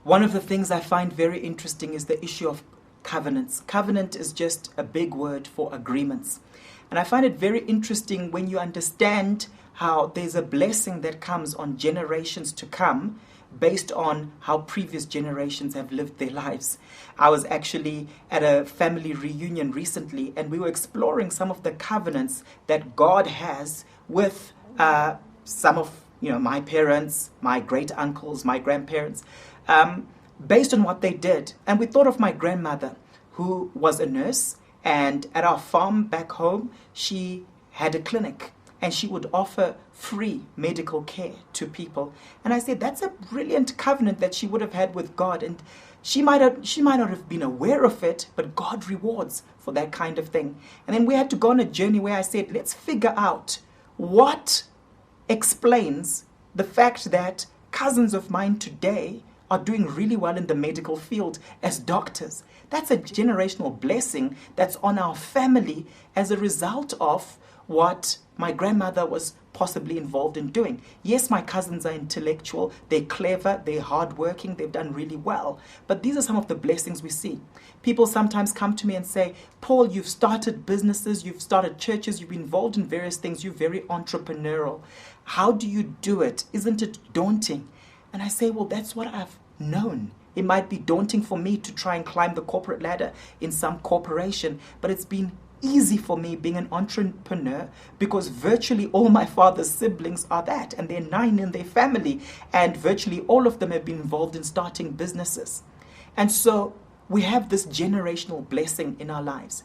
One of the things I find very interesting is the issue of covenants. Covenant is just a big word for agreements. And I find it very interesting when you understand how there's a blessing that comes on generations to come based on how previous generations have lived their lives. I was actually at a family reunion recently, and we were exploring some of the covenants that God has with some of my parents, my great uncles, my grandparents, based on what they did. And we thought of my grandmother, who was a nurse, and at our farm back home, she had a clinic, and she would offer free medical care to people. And I said, that's a brilliant covenant that she would have had with God. And she might not have been aware of it, but God rewards for that kind of thing. And then we had to go on a journey where I said, let's figure out what explains the fact that cousins of mine today are doing really well in the medical field as doctors. That's a generational blessing that's on our family as a result of what my grandmother was possibly involved in doing. Yes, my cousins are intellectual, they're clever, they're hardworking, they've done really well. But these are some of the blessings we see. People sometimes come to me and say, Paul, you've started businesses, you've started churches, you've been involved in various things, you're very entrepreneurial. How do you do it? Isn't it daunting? And I say, well, that's what I've known. It might be daunting for me to try and climb the corporate ladder in some corporation, but it's been easy for me being an entrepreneur because virtually all my father's siblings are that, and there are 9 in their family, and virtually all of them have been involved in starting businesses. And so we have this generational blessing in our lives.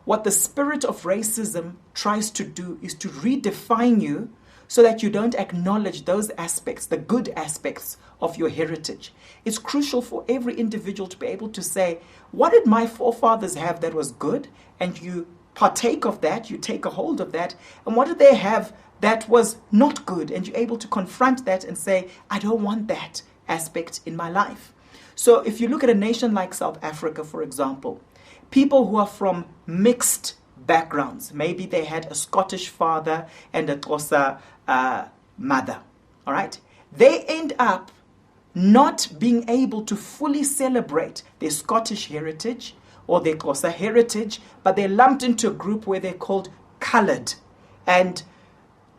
What the spirit of racism tries to do is to redefine you so that you don't acknowledge those aspects, the good aspects of your heritage. It's crucial for every individual to be able to say, what did my forefathers have that was good? And you partake of that, you take a hold of that. And what did they have that was not good? And you're able to confront that and say, I don't want that aspect in my life. So if you look at a nation like South Africa, for example, people who are from mixed backgrounds, maybe they had a Scottish father and a Xhosa mother, all right? They end up not being able to fully celebrate their Scottish heritage or their Xhosa heritage, but they're lumped into a group where they're called coloured. And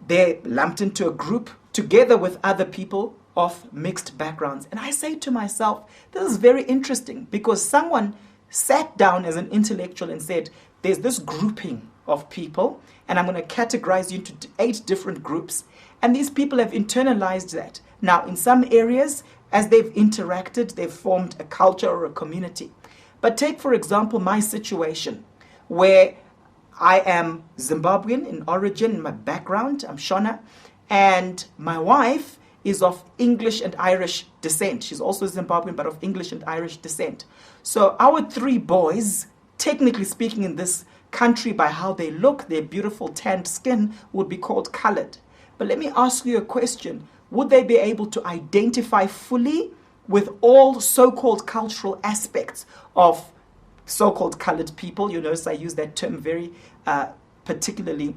they're lumped into a group together with other people of mixed backgrounds. And I say to myself, this is very interesting because someone sat down as an intellectual and said, there's this grouping of people, and I'm going to categorize you into 8 different groups. And these people have internalized that. Now, in some areas, as they've interacted, they've formed a culture or a community. But take, for example, my situation, where I am Zimbabwean in origin, in my background, I'm Shona, and my wife is of English and Irish descent. She's also Zimbabwean, but of English and Irish descent. So our 3 boys, technically speaking, in this country, by how they look, their beautiful tanned skin, would be called colored. But let me ask you a question. Would they be able to identify fully with all so-called cultural aspects of so-called colored people? You notice I use that term very particularly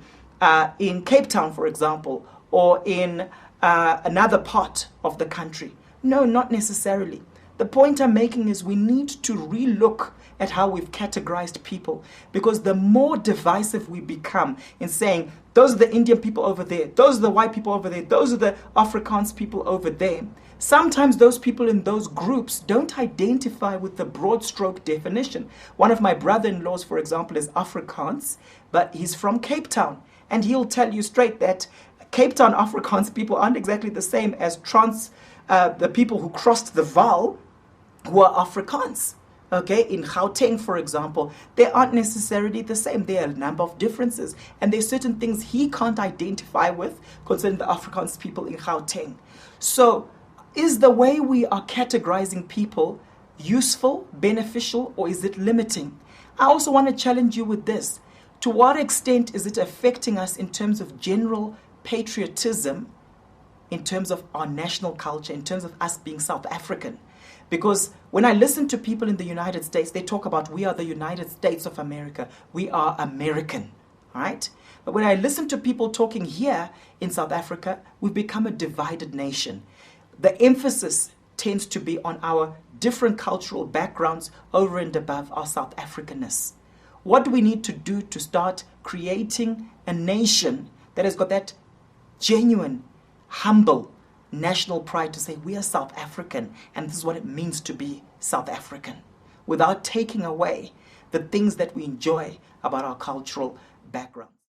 in Cape Town, for example, or in another part of the country. No, not necessarily. The point I'm making is we need to relook at how we've categorized people, because the more divisive we become in saying, those are the Indian people over there, those are the white people over there, those are the Afrikaans people over there, sometimes those people in those groups don't identify with the broad stroke definition. One of my brother-in-laws, for example, is Afrikaans, but he's from Cape Town, and he'll tell you straight that Cape Town Afrikaans people aren't exactly the same as the people who crossed the Vaal, who are Afrikaans. Okay, in Gauteng, for example, they aren't necessarily the same. There are a number of differences, and there's certain things he can't identify with concerning the Afrikaans people in Gauteng. So, is the way we are categorizing people useful, beneficial, or is it limiting? I also want to challenge you with this. To what extent is it affecting us in terms of general patriotism, in terms of our national culture, in terms of us being South African? Because when I listen to people in the United States, they talk about we are the United States of America. We are American, right? But when I listen to people talking here in South Africa, we've become a divided nation. The emphasis tends to be on our different cultural backgrounds over and above our South Africanness. What do we need to do to start creating a nation that has got that genuine, humble national pride to say we are South African and this is what it means to be South African, without taking away the things that we enjoy about our cultural background?